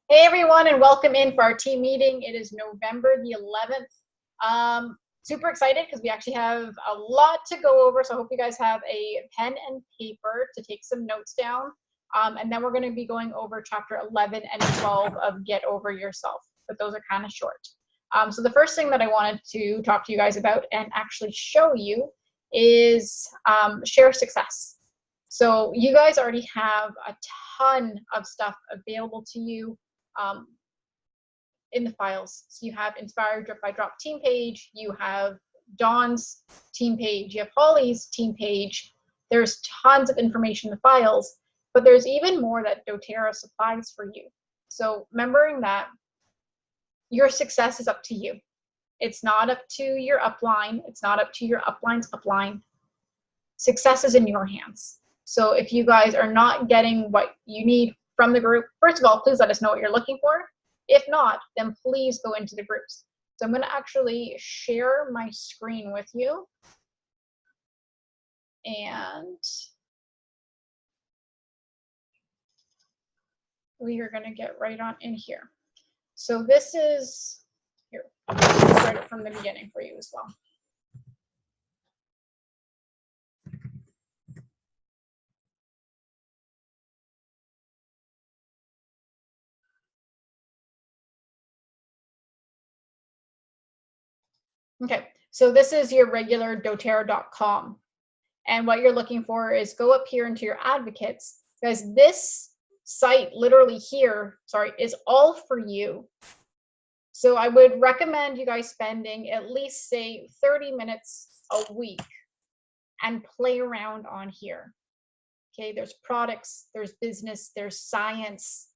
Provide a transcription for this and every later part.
Hey everyone, and welcome in for our team meeting. It is November the 11th. Super excited because we actually have a lot to go over. So I hope you guys have a pen and paper to take some notes down. And then we're going to be going over chapter 11 and 12 of Get Over Yourself, but those are kind of short. So the first thing that I wanted to talk to you guys about and actually show you is share success. So you guys already have a ton of stuff available to you in the files. So you have Inspired Drip by Drop team page, you have Dawn's team page, you have Holly's team page. There's tons of information in the files, but there's even more that doTERRA supplies for you. So remembering that your success is up to you. It's not up to your upline. It's not up to your upline's upline. Success is in your hands. So if you guys are not getting what you need from the group, first of all, please let us know what you're looking for. If not, then please go into the groups. So I'm going to actually share my screen with you. And we are going to get right on in here. So this is, here, I'll start it from the beginning for you as well. Okay, so this is your regular doTERRA.com. And what you're looking for is go up here into your advocates, because this site literally here, is all for you. So I would recommend you guys spending at least, say, 30 minutes a week and play around on here. Okay, there's products, there's business, there's science,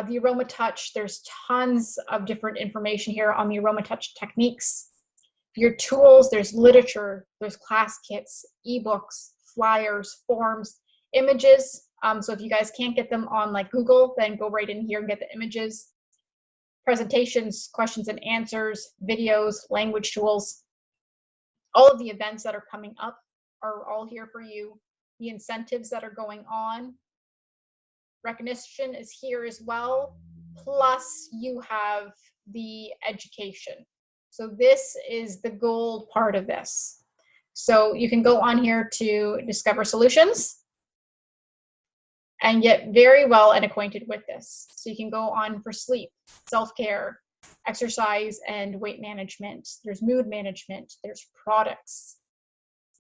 the Aroma Touch, there's tons of different information here on the Aroma Touch techniques. Your tools, there's literature, there's class kits, ebooks, flyers, forms, images. So if you guys can't get them on like Google, then go right in here and get the images. Presentations, questions and answers, videos, language tools. All of the events that are coming up are all here for you. The incentives that are going on. Recognition is here as well. Plus you have the education. So this is the gold part of this. So you can go on here to discover solutions and get very well and acquainted with this. So you can go on for sleep, self-care, exercise and weight management. There's mood management, there's products.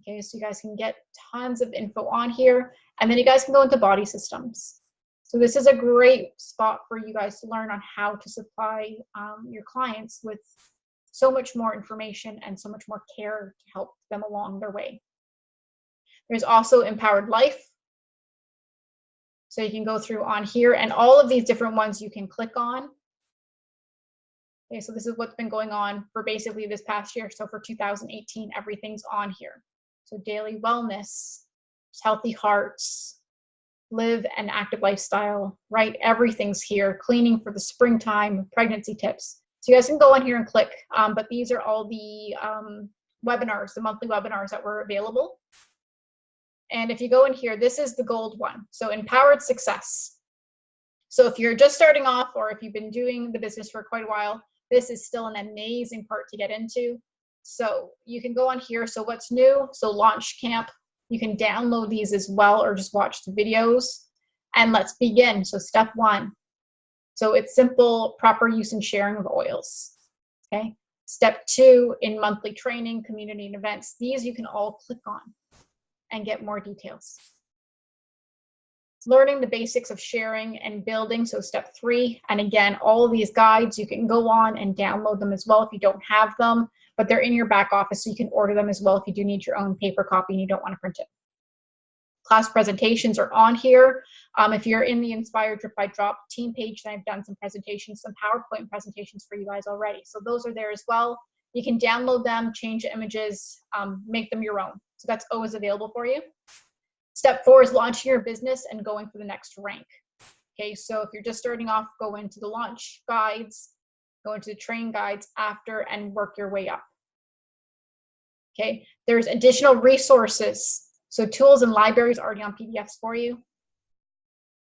Okay, so you guys can get tons of info on here, and then you guys can go into body systems. So this is a great spot for you guys to learn on how to supply your clients with so much more information and so much more care to help them along their way. There's also Empowered Life. So you can go through on here, and all of these different ones you can click on. Okay, so this is what's been going on for basically this past year. So for 2018, everything's on here. So daily wellness, healthy hearts, live an active lifestyle, right? Everything's here. Cleaning for the springtime, pregnancy tips. So you guys can go on here and click, but these are all the webinars, the monthly webinars that were available. And if you go in here, this is the gold one. So Empowered Success. So if you're just starting off, or if you've been doing the business for quite a while, this is still an amazing part to get into. So you can go on here. So what's new? So Launch Camp. You can download these as well, or just watch the videos. And let's begin. So step 1. So it's simple, proper use and sharing of oils. Okay. Step 2, in monthly training, community and events. These you can all click on and get more details. Learning the basics of sharing and building. So step 3, and again, all of these guides, you can go on and download them as well if you don't have them, but they're in your back office, so you can order them as well if you do need your own paper copy and you don't want to print it. Class presentations are on here. If you're in the Inspired Drip by Drop team page, then I've done some presentations, some PowerPoint presentations for you guys already. So those are there as well. You can download them, change the images, make them your own. So that's always available for you. Step 4 is launching your business and going for the next rank. Okay, so if you're just starting off, go into the launch guides, go into the train guides after, and work your way up. Okay, there's additional resources. So tools and libraries already on PDFs for you.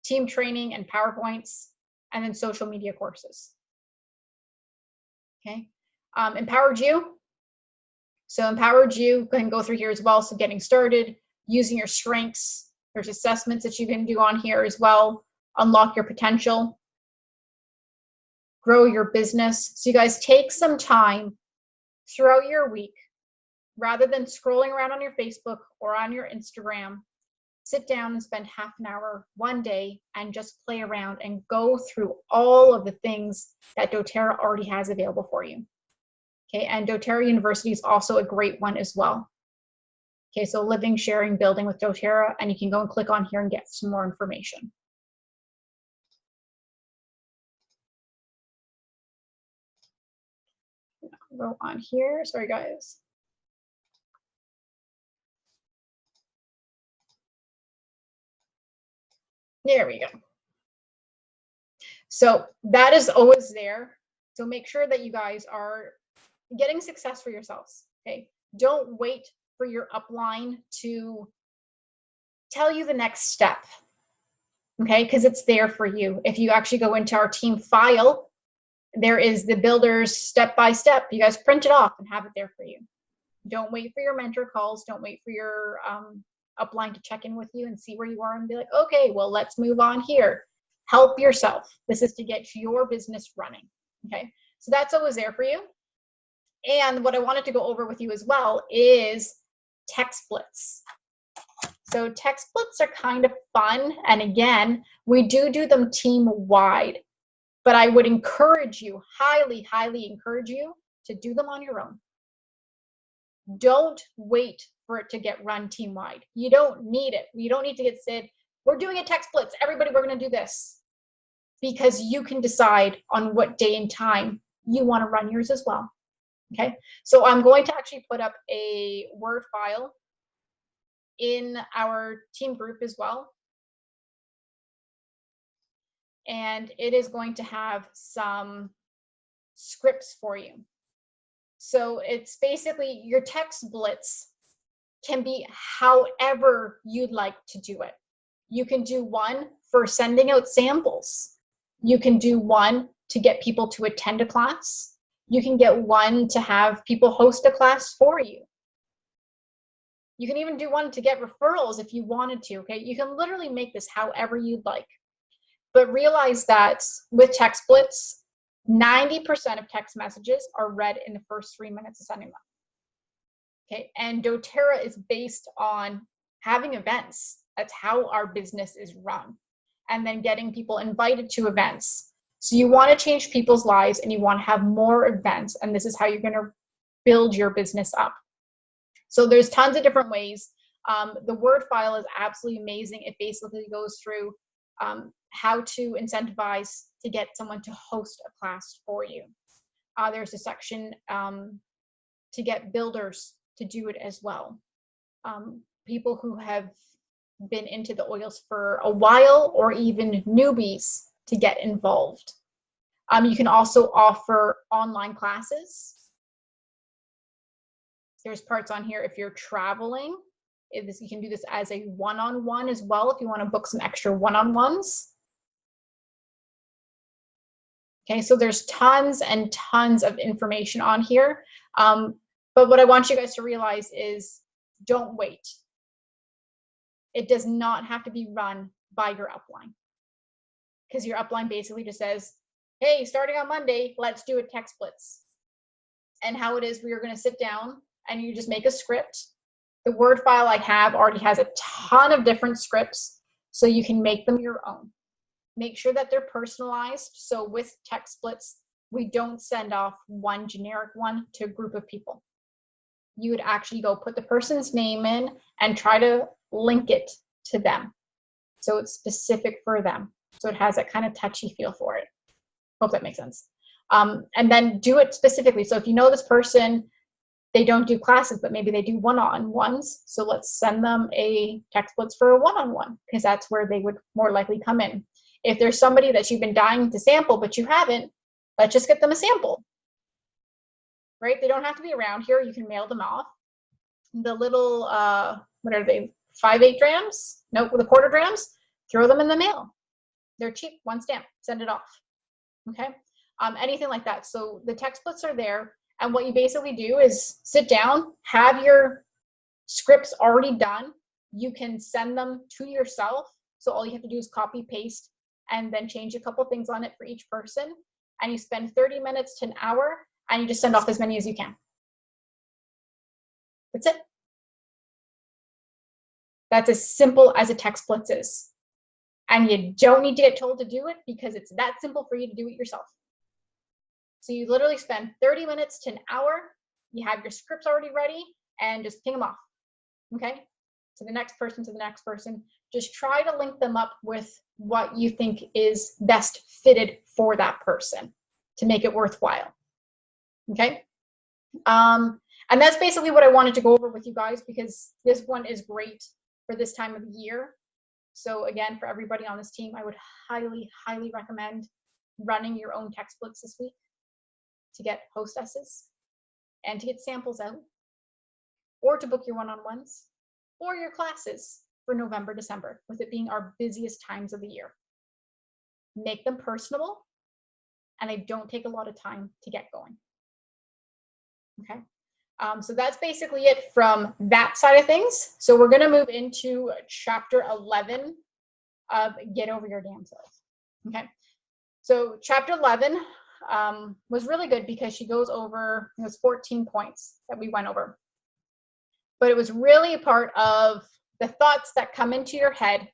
Team training and PowerPoints. and then social media courses. Okay. Empowered You. So Empowered You can go through here as well. So getting started, using your strengths. There's assessments that you can do on here as well. Unlock your potential. Grow your business. So you guys take some time throughout your week, rather than scrolling around on your Facebook or on your Instagram, sit down and spend half an hour one day and just play around and go through all of the things that doTERRA already has available for you. Okay, and doTERRA University is also a great one as well. Okay, so living, sharing, building with doTERRA, and you can go and click on here and get some more information. Go on here, sorry guys. There we go. So that is always there. So make sure that you guys are getting success for yourselves. Okay. Don't wait for your upline to tell you the next step. Okay. Because it's there for you. If you actually go into our team file, there is the builders step by step. You guys print it off and have it there for you. Don't wait for your mentor calls. Don't wait for your upline to check in with you and see where you are and be like, okay, well, let's move on here. Help yourself. This is to get your business running. Okay. So that's always there for you. And what I wanted to go over with you as well is tech splits. So tech splits are kind of fun. And again, we do them team wide, but I would encourage you, highly, highly encourage you to do them on your own. Don't wait for it to get run team wide. You don't need it. You don't need to get said, we're doing a tech splits. Everybody, we're going to do this, because you can decide on what day and time you want to run yours as well. Okay. So I'm going to actually put up a Word file in our team group as well. And it is going to have some scripts for you. So it's basically your tech splits can be however you'd like to do it. You can do one for sending out samples. You can do one to get people to attend a class. You can get one to have people host a class for you. You can even do one to get referrals if you wanted to, okay? You can literally make this however you'd like. But realize that with tech splits, 90% of text messages are read in the first 3 minutes of sending them. Okay, and doTERRA is based on having events. That's how our business is run. And then getting people invited to events. So you want to change people's lives and you want to have more events. And this is how you're going to build your business up. So there's tons of different ways. The Word file is absolutely amazing. It basically goes through how to incentivize to get someone to host a class for you. There's a section to get builders to do it as well. People who have been into the oils for a while, or even newbies, to get involved. You can also offer online classes. There's parts on here if you're traveling. You can do this as a one-on-one as well if you want to book some extra one-on-ones. Okay, so there's tons and tons of information on here. But what I want you guys to realize is don't wait. It does not have to be run by your upline, because your upline basically just says, hey, starting on Monday, let's do a tech splits. And how it is, we are going to sit down and you just make a script. The Word file I have already has a ton of different scripts, so you can make them your own. Make sure that they're personalized. So with tech splits, we don't send off one generic one to a group of people. You would actually go put the person's name in and try to link it to them. So it's specific for them. So it has that kind of touchy feel for it. Hope that makes sense. And then do it specifically. So if you know this person, they don't do classes, but maybe they do one-on-ones. So let's send them a tech splits for a one-on-one, because that's where they would more likely come in. If there's somebody that you've been dying to sample, but you haven't, let's just get them a sample. Right? They don't have to be around here. You can mail them off. The little, what are they, 5/8 grams? Nope, with a 1/4 grams. Throw them in the mail. They're cheap, one stamp, send it off. okay? Anything like that. So the templates are there, and what you basically do is sit down, have your scripts already done. You can send them to yourself. So all you have to do is copy, paste, and then change a couple things on it for each person. And you spend 30 minutes to an hour, and you just send off as many as you can. That's it. That's as simple as a text blitz is. And you don't need to get told to do it because it's that simple for you to do it yourself. So you literally spend 30 minutes to an hour. You have your scripts already ready and just ping them off. Okay? To the next person, to the next person. Just try to link them up with what you think is best fitted for that person to make it worthwhile. Okay? And that's basically what I wanted to go over with you guys, because this one is great for this time of the year. So again, for everybody on this team, I would highly, highly recommend running your own text blitz this week to get hostesses and to get samples out, or to book your one-on-ones or your classes for November, December, with it being our busiest times of the year. Make them personable, and they don't take a lot of time to get going. Okay. So that's basically it from that side of things. So we're going to move into chapter 11 of Get Over Your Damn Self. Okay. So chapter 11 was really good because she goes over, it was 14 points that we went over. But it was really a part of the thoughts that come into your head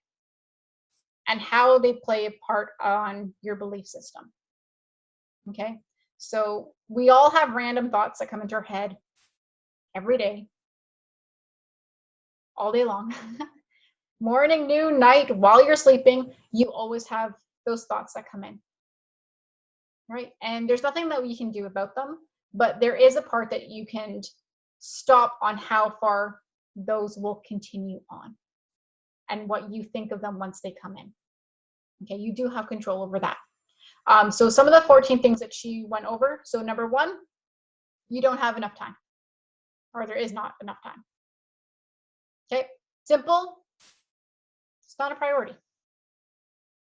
and how they play a part on your belief system. Okay. So we all have random thoughts that come into our head every day, all day long. Morning, noon, night, while you're sleeping, you always have those thoughts that come in, right? And there's nothing that you can do about them, but there is a part that you can stop on how far those will continue on and what you think of them once they come in. Okay, you do have control over that. So some of the 14 things that she went over. So number 1, you don't have enough time, or there is not enough time. Okay, simple. It's not a priority.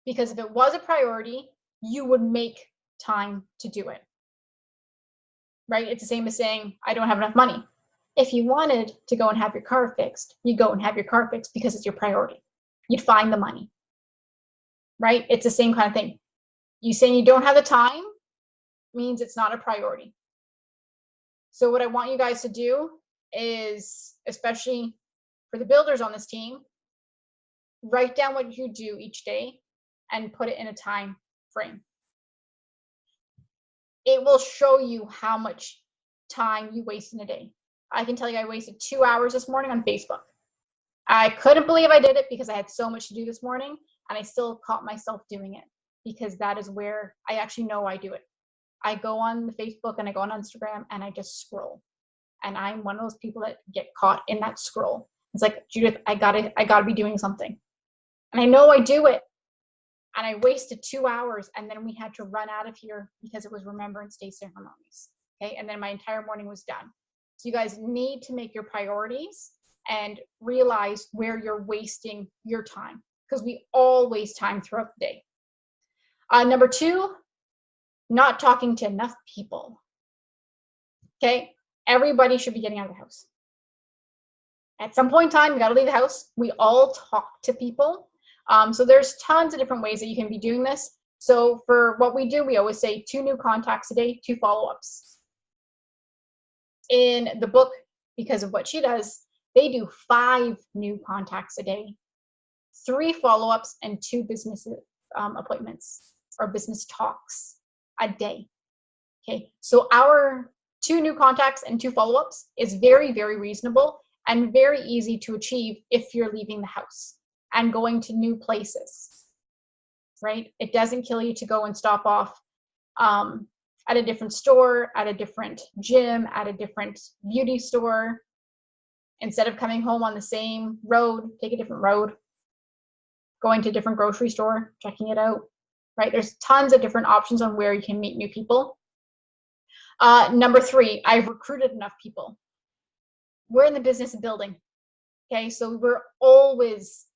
Because if it was a priority, you would make time to do it. Right? It's the same as saying, I don't have enough money. If you wanted to go and have your car fixed, you go and have your car fixed because it's your priority. You'd find the money. Right? It's the same kind of thing. You saying you don't have the time means it's not a priority. So what I want you guys to do is, especially for the builders on this team, write down what you do each day and put it in a time frame. It will show you how much time you waste in a day. I can tell you I wasted 2 hours this morning on Facebook. I couldn't believe I did it because I had so much to do this morning, and I still caught myself doing it because that is where I actually know I do it. I go on the Facebook and I go on Instagram and I just scroll. And I'm one of those people that get caught in that scroll. It's like, Judith, I gotta be doing something. And I know I do it. And I wasted 2 hours, and then we had to run out of here because it was Remembrance Day ceremonies. Okay, and then my entire morning was done. So you guys need to make your priorities and realize where you're wasting your time, because we all waste time throughout the day. Number 2, not talking to enough people. Okay, everybody should be getting out of the house. At some point in time, you got to leave the house. We all talk to people. So there's tons of different ways that you can be doing this. So for what we do, we always say 2 new contacts a day, 2 follow-ups. In the book, because of what she does, they do 5 new contacts a day, 3 follow-ups, and 2 business appointments or business talks a day. Okay, so our 2 new contacts and 2 follow-ups is very, very reasonable and very easy to achieve if you're leaving the house and going to new places, right? It doesn't kill you to go and stop off at a different store, at a different gym, at a different beauty store. Instead of coming home on the same road, take a different road, going to a different grocery store, checking it out, right? There's tons of different options on where you can meet new people. Number 3, I've recruited enough people. We're in the business of building, okay? So we're always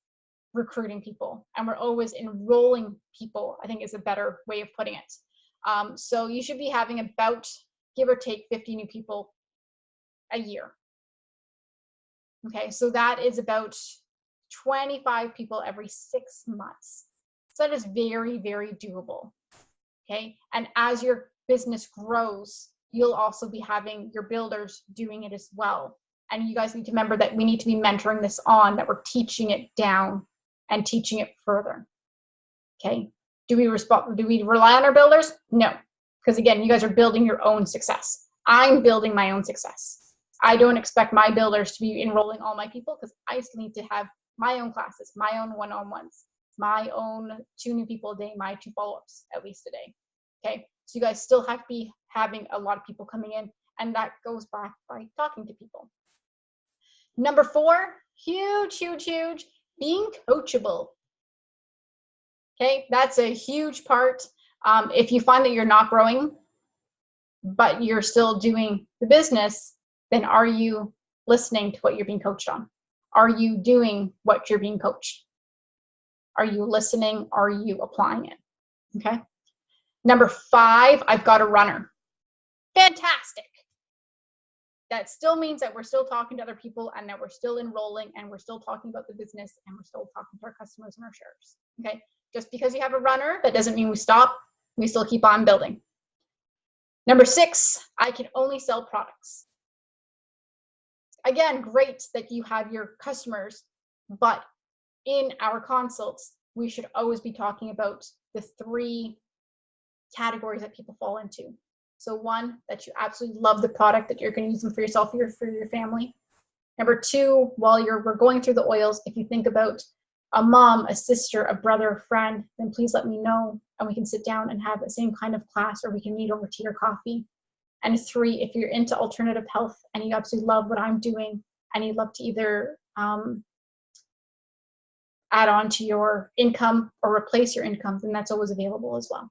recruiting people, and we're always enrolling people, I think is a better way of putting it. So you should be having about, give or take, 50 new people a year. Okay, so that is about 25 people every 6 months. So that is very, very doable. Okay, and as your business grows, you'll also be having your builders doing it as well. And you guys need to remember that we need to be mentoring this on, that we're teaching it down and teaching it further. Okay, do we rely on our builders? No, because again, you guys are building your own success. I'm building my own success. I don't expect my builders to be enrolling all my people, because I still need to have my own classes, my own one-on-ones, my own 2 new people a day, my 2 follow-ups at least a day. Okay, so you guys still have to be having a lot of people coming in, and that goes back by talking to people. Number 4, huge, huge, huge, being coachable. Okay, that's a huge part. If you find that you're not growing, but you're still doing the business, then are you listening to what you're being coached on? Are you doing what you're being coached? Are you listening? Are you applying it? Okay. Number 5, I've got a runner. Fantastic. That still means that we're still talking to other people, and that we're still enrolling, and we're still talking about the business, and we're still talking to our customers and our shares. Okay. Just because you have a runner, that doesn't mean we stop. We still keep on building. Number 6, I can only sell products. Again, great that you have your customers, but in our consults, we should always be talking about the 3 categories that people fall into. So 1, that you absolutely love the product, that you're going to use them for yourself or for your family. Number 2, while we're going through the oils, if you think about a mom, a sister, a brother, a friend, then please let me know, and we can sit down and have the same kind of class, or we can meet over tea or coffee. And 3, if you're into alternative health and you absolutely love what I'm doing, and you'd love to either add on to your income or replace your income, then that's always available as well.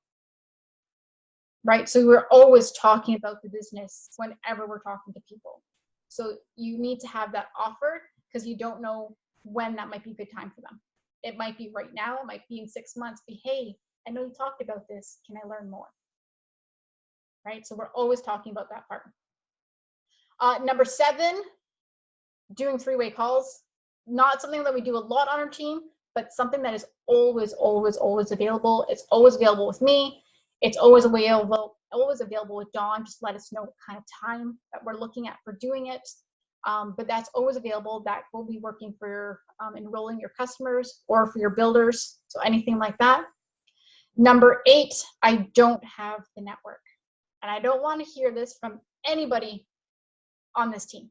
Right? So we're always talking about the business whenever we're talking to people. So you need to have that offered, because you don't know when that might be a good time for them. It might be right now, it might be in 6 months, but hey, I know you talked about this, can I learn more? Right? So we're always talking about that part. Number 7, doing 3-way calls. Not something that we do a lot on our team, but something that is always, always, always available. It's always available with me. It's always available with Dawn. Just let us know what kind of time that we're looking at for doing it. But that's always available. That will be working for enrolling your customers or for your builders. So anything like that. Number 8, I don't have the network. And I don't want to hear this from anybody on this team,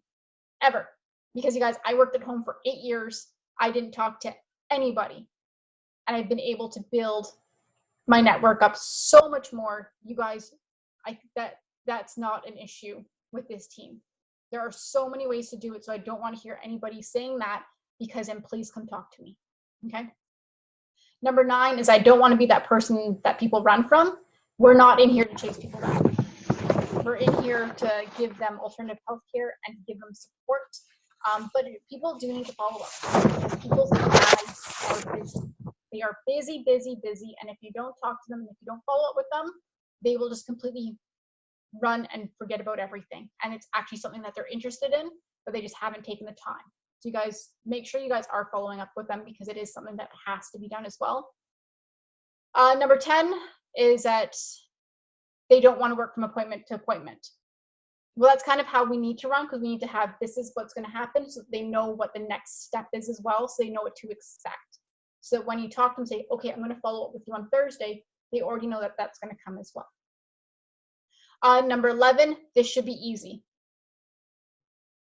ever. Because you guys, I worked at home for 8 years. I didn't talk to anybody. And I've been able to build my network up so much more. You guys, that's not an issue with this team. There are so many ways to do it. So I don't want to hear anybody saying that, because then please come talk to me. Okay. Number 9 is I don't want to be that person that people run from. We're not in here to chase people down. We're in here to give them alternative healthcare and give them support. But people do need to follow up. People's lives are busy. They are busy, busy, busy. And if you don't talk to them, and if you don't follow up with them, they will just completely run and forget about everything. And it's actually something that they're interested in, but they just haven't taken the time. So you guys, make sure you guys are following up with them, because it is something that has to be done as well. Number 10 is that they don't want to work from appointment to appointment. Well, that's kind of how we need to run, because we need to have, this is what's going to happen, so they know what the next step is as well, so they know what to expect. So when you talk to them, say, okay, I'm going to follow up with you on Thursday, they already know that that's going to come as well. Number 11, this should be easy.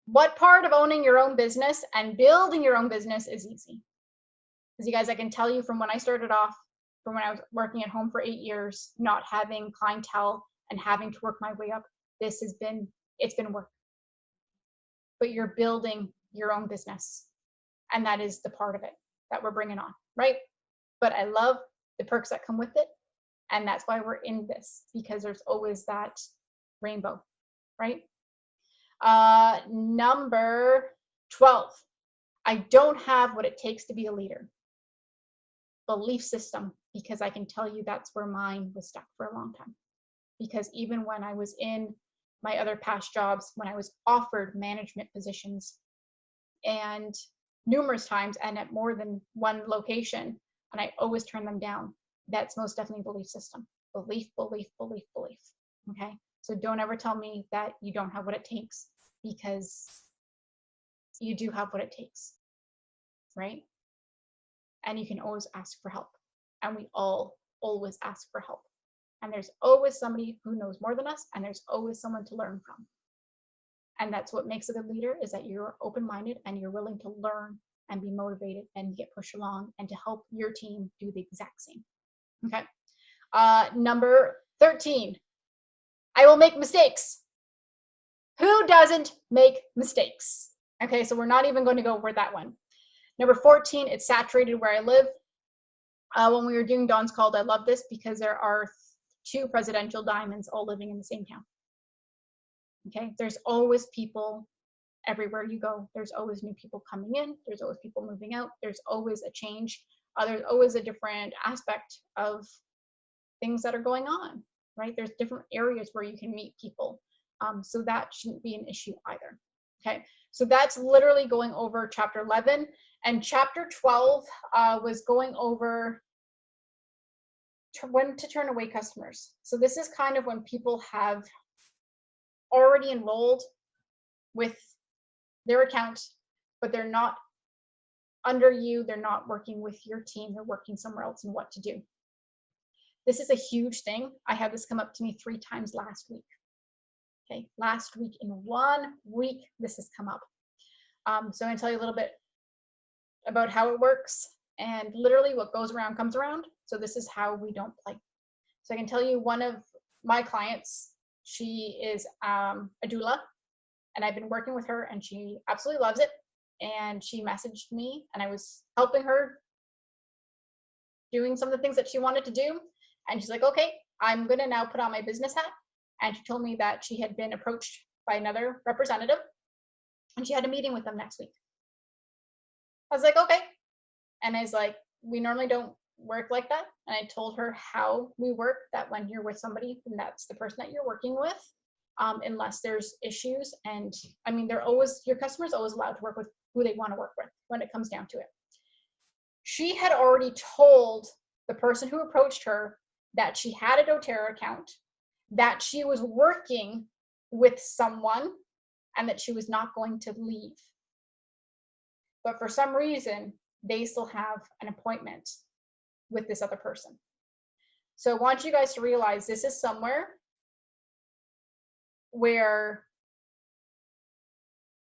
What part of owning your own business and building your own business is easy? Because you guys, I can tell you from when I started off, from when I was working at home for 8 years, not having clientele and having to work my way up, it's been work. But you're building your own business, and that is the part of it that we're bringing on, right? But I love the perks that come with it, and that's why we're in this, because there's always that rainbow, right? Number 12, I don't have what it takes to be a leader. Belief system, because I can tell you that's where mine was stuck for a long time. because even when I was in my other past jobs, when I was offered management positions and numerous times and at more than one location, and I always turn them down, that's most definitely belief system. Belief, belief, belief, belief. Okay? So don't ever tell me that you don't have what it takes, because you do have what it takes, right? And you can always ask for help. And we all always ask for help. And there's always somebody who knows more than us, and there's always someone to learn from. And that's what makes a good leader, is that you're open-minded and you're willing to learn and be motivated and get pushed along and to help your team do the exact same. Okay. Number 13, I will make mistakes. Who doesn't make mistakes? Okay, so we're not even going to go over that one. Number 14, it's saturated where I live. When we were doing Dawn's Called, I love this because there are 2 presidential diamonds all living in the same town. Okay, there's always people everywhere you go. There's always new people coming in. There's always people moving out. There's always a change. There's always a different aspect of things that are going on, right? There's different areas where you can meet people. So that shouldn't be an issue either. Okay, so that's literally going over chapter 11. And chapter 12 was going over when to turn away customers. So this is kind of when people have already enrolled with their account, but they're not under you, they're not working with your team, they're working somewhere else, and what to do. This is a huge thing. I had this come up to me 3 times last week. Okay, last week, in 1 week, this has come up. So I'm going to tell you a little bit about how it works, and literally what goes around comes around. So this is how we don't play. So I can tell you, one of my clients, she is a doula, and I've been working with her, and she absolutely loves it. And she messaged me, and I was helping her doing some of the things that she wanted to do. And she's like, okay, I'm going to now put on my business hat. And she told me that she had been approached by another representative, and she had a meeting with them next week. I was like, okay. And I was like, we normally don't work like that. And I told her how we work, that when you're with somebody, then that's the person that you're working with, unless there's issues. And I mean, your customer's always allowed to work with who they want to work with when it comes down to it. She had already told the person who approached her that she had a doTERRA account, that she was working with someone, and that she was not going to leave. But for some reason, they still have an appointment with this other person. So I want you guys to realize this is somewhere where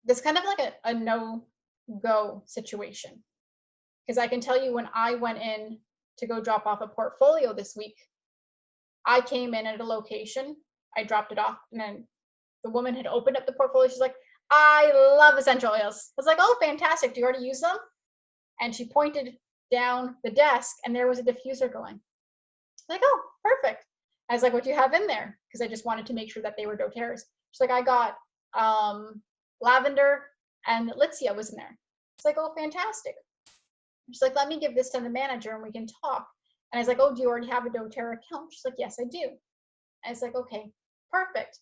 this kind of like a no-go situation. Because I can tell you, when I went in to go drop off a portfolio this week, I came in at a location, I dropped it off, and then the woman had opened up the portfolio. She's like, I love essential oils. I was like, oh, fantastic. Do you already use them? And she pointed down the desk, and there was a diffuser going. I was like, oh, perfect. I was like, what do you have in there? Because I just wanted to make sure that they were doTERRAs. She's like, I got lavender and Litsea was in there. It's like, oh, fantastic. She's like, let me give this to the manager and we can talk. And I was like, oh, do you already have a doTERRA account? She's like, yes, I do. I was like, okay, perfect.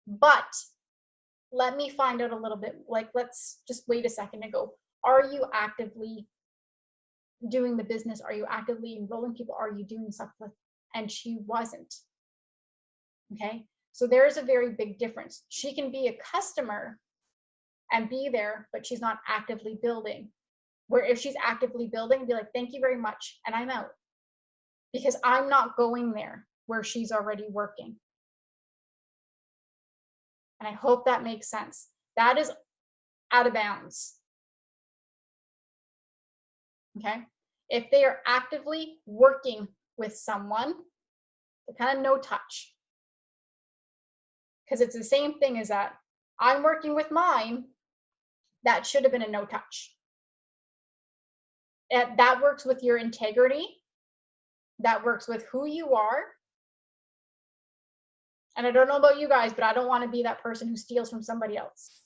But let me find out a little bit, like, let's just wait a second and go, are you actively doing the business? Are you actively enrolling people? Are you doing stuff with? And she wasn't. Okay, so there's a very big difference. She can be a customer and be there, but she's not actively building. Where if she's actively building, be like, thank you very much, and I'm out. Because I'm not going there where she's already working. And I hope that makes sense. That is out of bounds. Okay, if they are actively working with someone, the kind of no touch. Because it's the same thing as that. I'm working with mine. That should have been a no touch. That works with your integrity. That works with who you are. And I don't know about you guys, but I don't want to be that person who steals from somebody else.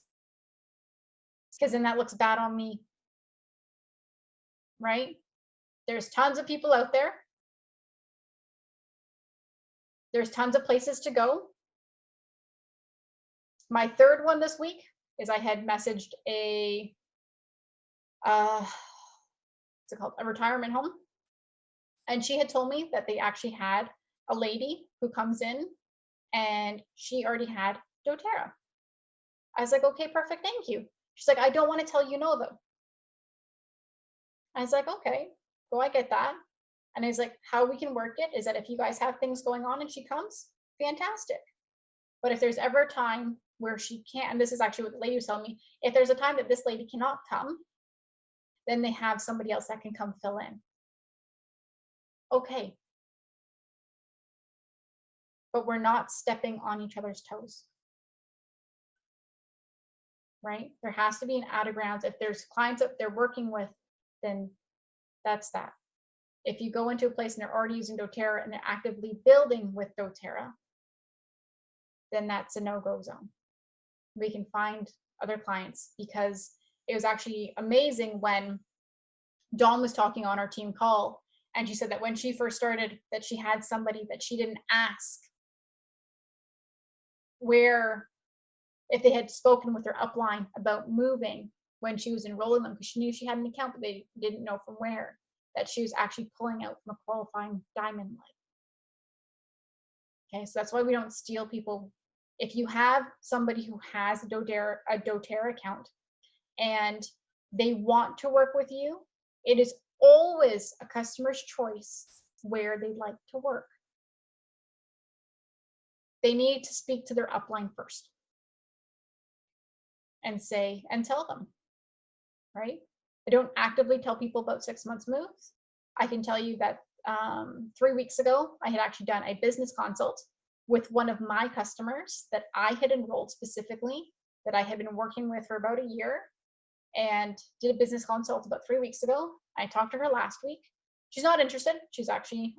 Because then that looks bad on me. Right? There's tons of people out there There's tons of places to go. My third one this week is I had messaged a what's it called? A retirement home. And she had told me that they actually had a lady who comes in and she already had doTERRA. I was like, okay, perfect, thank you. She's like, I don't want to tell you no though. I was like, okay, well, I get that. And I was like, how we can work it is that if you guys have things going on and she comes, fantastic. But if there's ever a time where she can't, and this is actually what the lady was telling me, if there's a time that this lady cannot come, then they have somebody else that can come fill in. Okay. But we're not stepping on each other's toes. Right? There has to be an out of grounds. If there's clients that they're working with, then that's that. If you go into a place and they're already using doTERRA and they're actively building with doTERRA, then that's a no-go zone. We can find other clients, because it was actually amazing when Dawn was talking on our team call, and she said that when she first started, that she had somebody that she didn't ask where, if they had spoken with their upline about moving when she was enrolling them, because she knew she had an account, but they didn't know from where, that she was actually pulling out from a qualifying diamond line. Okay, so that's why we don't steal people. If you have somebody who has a doTERRA account and they want to work with you, it is always a customer's choice where they'd like to work. They need to speak to their upline first and say, and tell them, right? I don't actively tell people about 6 months moves. I can tell you that 3 weeks ago, I had actually done a business consult with one of my customers that I had enrolled specifically, that I had been working with for about a year, and did a business consult about 3 weeks ago. I talked to her last week. She's not interested. She's actually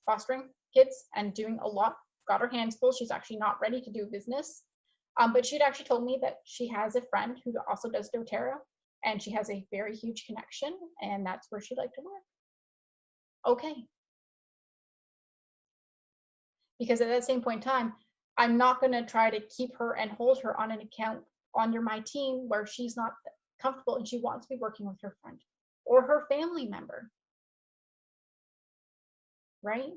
fostering kids and doing a lot, got her hands full. She's actually not ready to do business. But she'd actually told me that she has a friend who also does doTERRA, and she has a very huge connection, and that's where she'd like to work. Okay. Because at that same point in time, I'm not going to try to keep her and hold her on an account under my team where she's not comfortable and she wants to be working with her friend or her family member. Right?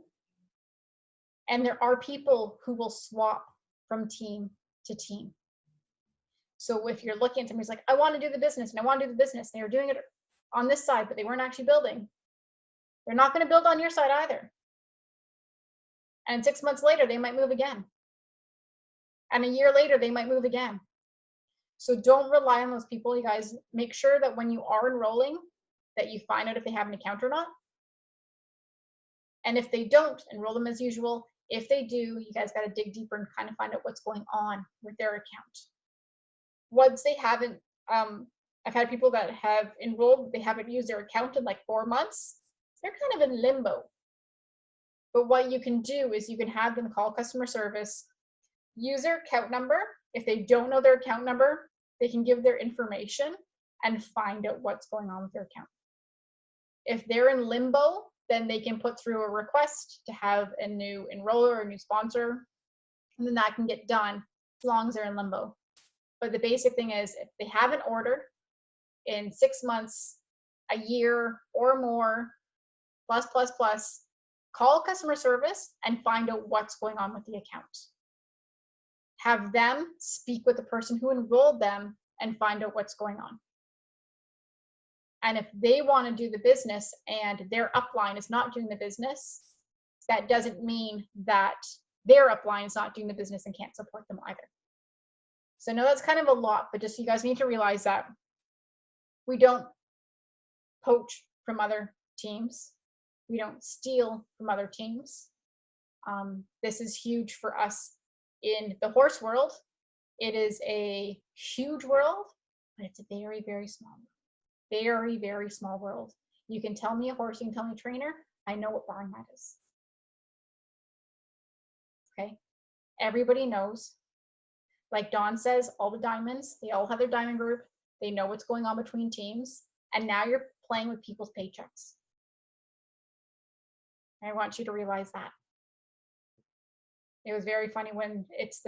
And there are people who will swap from team to team. So if you're looking at somebody's like, I want to do the business and I want to do the business, and they were doing it on this side, but they weren't actually building, they're not going to build on your side either. And 6 months later, they might move again. And a year later, they might move again. So don't rely on those people, you guys. Make sure that when you are enrolling, that you find out if they have an account or not. And if they don't, enroll them as usual. If they do, you guys got to dig deeper and kind of find out what's going on with their account. Once they haven't, I've had people that have enrolled, they haven't used their account in like 4 months. They're kind of in limbo. But what you can do is you can have them call customer service, use their account number. If they don't know their account number, they can give their information and find out what's going on with their account. If they're in limbo, then they can put through a request to have a new enroller or a new sponsor, and then that can get done as long as they're in limbo. But the basic thing is, if they haven't ordered in 6 months, a year or more, plus, call customer service and find out what's going on with the account. Have them speak with the person who enrolled them and find out what's going on. And if they want to do the business and their upline is not doing the business, that doesn't mean that their upline is not doing the business and can't support them either. So I know that's kind of a lot, but just you guys need to realize that we don't poach from other teams. We don't steal from other teams. This is huge for us in the horse world. It is a huge world, but it's a very, very small world. Very, very small world. You can tell me a horse, you can tell me a trainer, I know what barn that is. Okay? Everybody knows. Like Dawn says, all the diamonds, they all have their diamond group. They know what's going on between teams. And now you're playing with people's paychecks. I want you to realize that. It was very funny when it's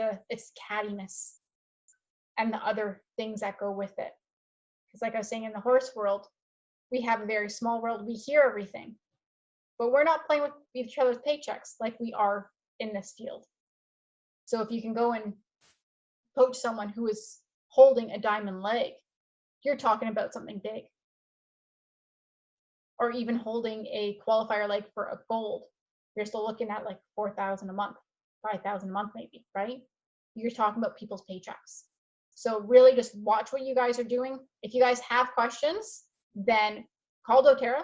cattiness and the other things that go with it. Because like I was saying, in the horse world, we have a very small world. We hear everything, but we're not playing with each other's paychecks like we are in this field. So if you can go and coach someone who is holding a diamond leg, you're talking about something big. Or even holding a qualifier leg for a gold, you're still looking at like 4,000 a month, 5,000 a month maybe, right? You're talking about people's paychecks. So really just watch what you guys are doing. If you guys have questions, then call doTERRA.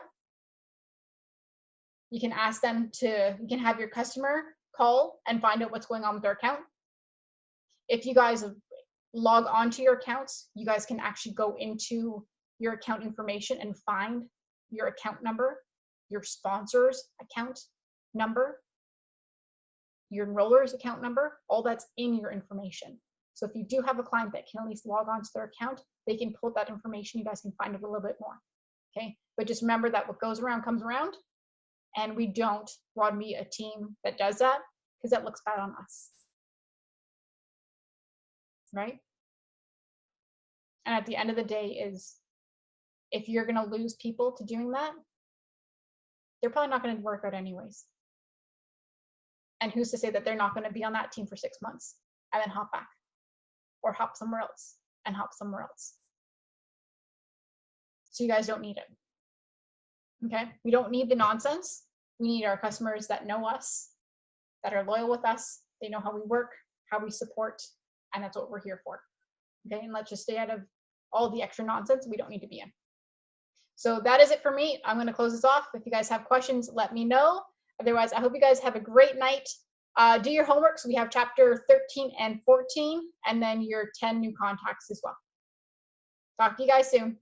You can ask them you can have your customer call and find out what's going on with their account. If you guys log onto your accounts, you guys can actually go into your account information and find your account number, your sponsor's account number, your enroller's account number, all that's in your information. So if you do have a client that can at least log on to their account, they can pull that information. You guys can find it a little bit more, okay? But just remember that what goes around comes around, and we don't want to be a team that does that because that looks bad on us, right? And at the end of the day is, if you're going to lose people to doing that, they're probably not going to work out anyways. And who's to say that they're not going to be on that team for 6 months and then hop back or hop somewhere else and hop somewhere else? So you guys don't need it. Okay? We don't need the nonsense. We need our customers that know us, that are loyal with us. They know how we work, how we support, and that's what we're here for. Okay? And let's just stay out of all the extra nonsense we don't need to be in. So that is it for me. I'm going to close this off. If you guys have questions, let me know. Otherwise, I hope you guys have a great night. Do your homework. So we have chapter 13 and 14, and then your 10 new contacts as well. Talk to you guys soon.